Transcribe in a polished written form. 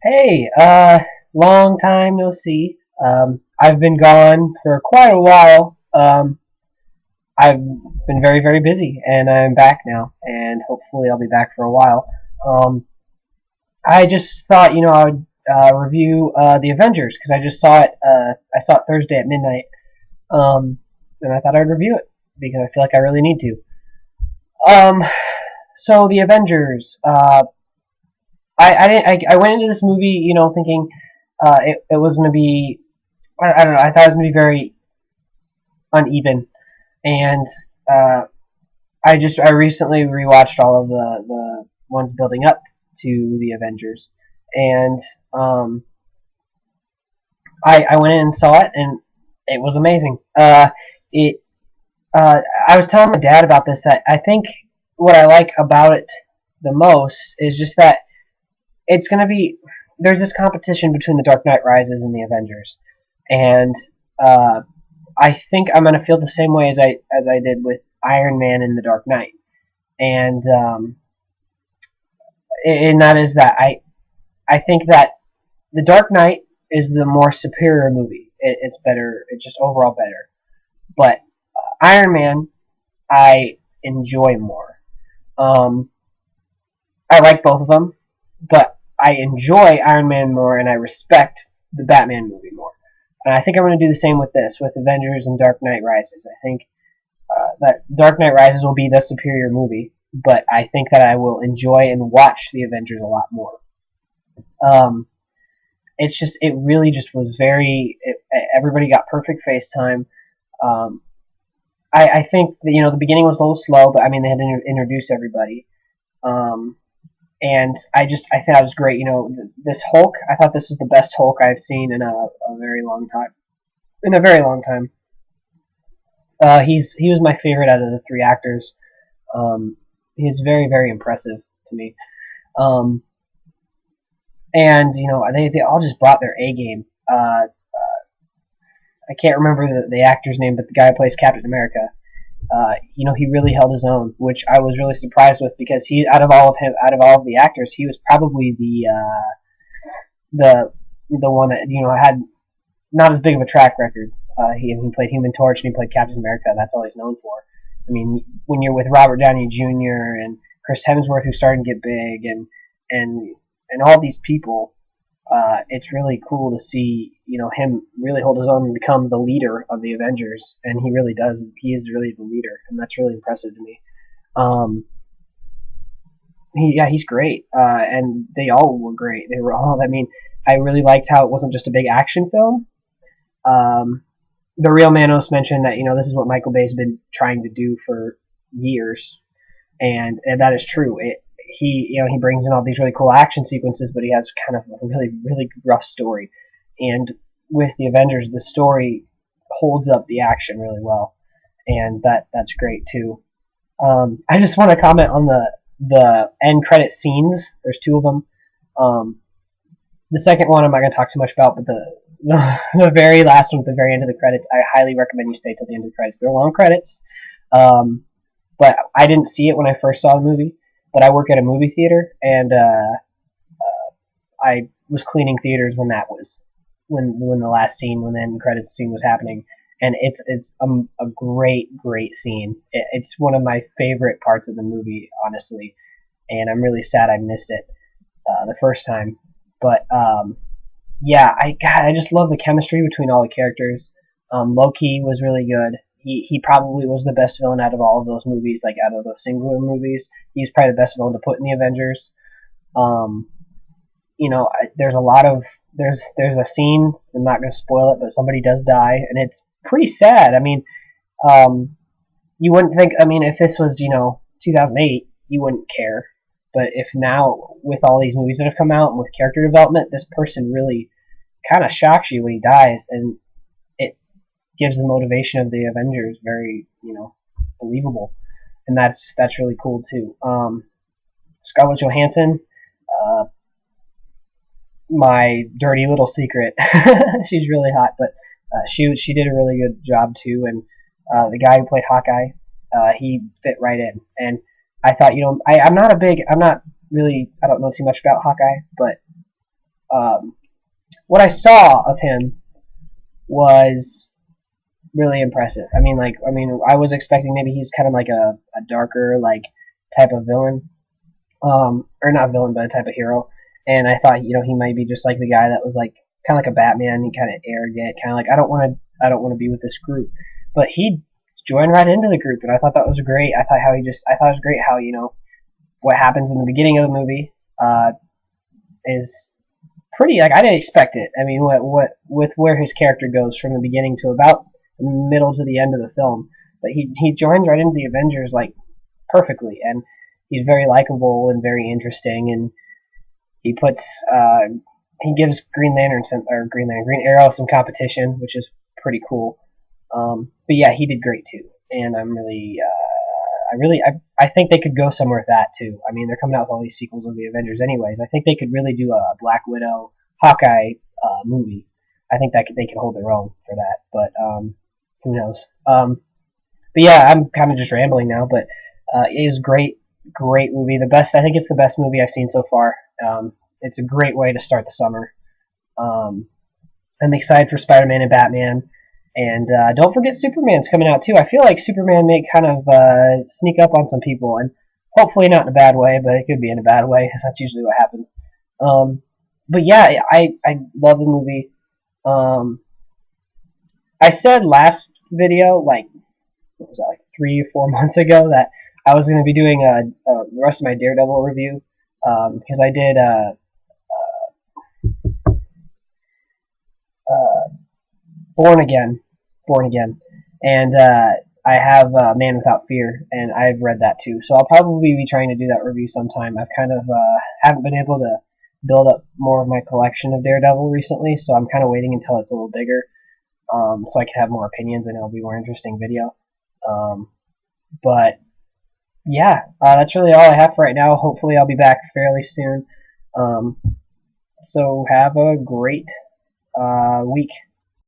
Hey, long time no see. I've been gone for quite a while. I've been very, very busy, and I'm back now, and hopefully I'll be back for a while. Um, I just thought, I would review the Avengers because I just saw it. I saw it Thursday at midnight, um, and I thought I'd review it because I feel like I really need to. Um, so the Avengers. I went into this movie, thinking it was going to be. I don't know. I thought it was going to be very uneven, and uh, I recently rewatched all of the ones building up to the Avengers, and I went in and saw it, and it was amazing. It I was telling my dad about this that I think what I like about it the most is just that it's going to be there's this competition between the Dark Knight Rises and the Avengers, and uh, I think I'm going to feel the same way as I did with Iron Man and the Dark Knight, and that is that I think that the Dark Knight is the more superior movie. It's better. It's just overall better. But Iron Man, I enjoy more. Um, I like both of them, but I enjoy Iron Man more, and I respect the Batman movie more. And I think I'm going to do the same with this, with Avengers and Dark Knight Rises. I think that Dark Knight Rises will be the superior movie, but I think that I will enjoy and watch the Avengers a lot more. Um, it really just was everybody got perfect FaceTime. Um, I think that, the beginning was a little slow, but I mean, they had to introduce everybody. Um, and I thought it was great. This Hulk, I thought this was the best Hulk I've seen in a very long time. In a very long time. He was my favorite out of the three actors. He's very, very impressive to me. Um, and they all just brought their A game. I can't remember the actor's name, but the guy who plays Captain America. He really held his own, which I was really surprised with because out of all of the actors, he was probably the one that had not as big of a track record. He played Human Torch and he played Captain America. That's all he's known for. I mean, when you're with Robert Downey Jr. and Chris Hemsworth, who's starting to get big, and and all these people, it's really cool to see him really hold his own and become the leader of the Avengers, and he really does. He is really the leader, and that's really impressive to me. Um, he's great, and they all were great. They were all. I mean, I really liked how it wasn't just a big action film. Um, the real Manos mentioned that this is what Michael Bay's been trying to do for years, and that is true. He brings in all these really cool action sequences, but he has kind of a really really rough story. And with the Avengers, the story holds up the action really well, and that's great too. I just want to comment on the end credit scenes. There's two of them. The second one I'm not going to talk too much about, but the very last one at the very end of the credits, I highly recommend you stay till the end of the credits. They're long credits, but I didn't see it when I first saw the movie. But I work at a movie theater, and I was cleaning theaters when that was when the last scene, when the end credits scene was happening, and it's a great scene. It's one of my favorite parts of the movie, honestly, and I'm really sad I missed it the first time. But yeah, I just love the chemistry between all the characters. Loki was really good. He probably was the best villain out of all of those movies, like out of the singular movies. He's probably the best villain to put in the Avengers. Um, there's a lot of there's a scene. I'm not going to spoil it, but somebody does die, and it's pretty sad. I mean, you wouldn't think. I mean, if this was 2008, you wouldn't care. But if now, with all these movies that have come out and with character development, this person really kind of shocks you when he dies, and it gives the motivation of the Avengers very, believable, and that's really cool too. Scarlett Johansson, uh, my dirty little secret. She's really hot, but she did a really good job too. And the guy who played Hawkeye, he fit right in. And I thought, I'm not really, I don't know too much about Hawkeye, but um, what I saw of him was really impressive. I was expecting maybe he's kind of like a darker like type of villain, or not villain, but a type of hero. And I thought, he might be just like the guy that was like kind of like a Batman. He kind of arrogant, kind of like I don't want to be with this group. But he joined right into the group, and I thought that was great. I thought it was great how what happens in the beginning of the movie is pretty like I didn't expect it. I mean, what with where his character goes from the beginning to about the middle to the end of the film, but he joins right into the Avengers like perfectly, and he's very likable and very interesting, and he puts he gives Green Arrow some competition, which is pretty cool. But yeah, he did great too, and I think they could go somewhere with that too. I mean, they're coming out with all these sequels of the Avengers, anyways. I think they could really do a Black Widow, Hawkeye movie. I think they could hold their own for that, but who knows? But yeah, I'm kind of just rambling now, but it was great movie. I think it's the best movie I've seen so far. It's a great way to start the summer. Um, I'm excited for Spider-Man and Batman. And don't forget Superman's coming out too. I feel like Superman may kind of sneak up on some people, and hopefully not in a bad way, but it could be in a bad way, because that's usually what happens. But yeah, I love the movie. I said last video, like, what was that, like 3 or 4 months ago, that I was going to be doing the rest of my Daredevil review, because I did Born Again, and I have Man Without Fear, and I've read that too. So I'll probably be trying to do that review sometime. I've kind of haven't been able to build up more of my collection of Daredevil recently, so I'm kind of waiting until it's a little bigger, so I can have more opinions and it'll be a more interesting video. But yeah, that's really all I have for right now. Hopefully I'll be back fairly soon. So have a great week.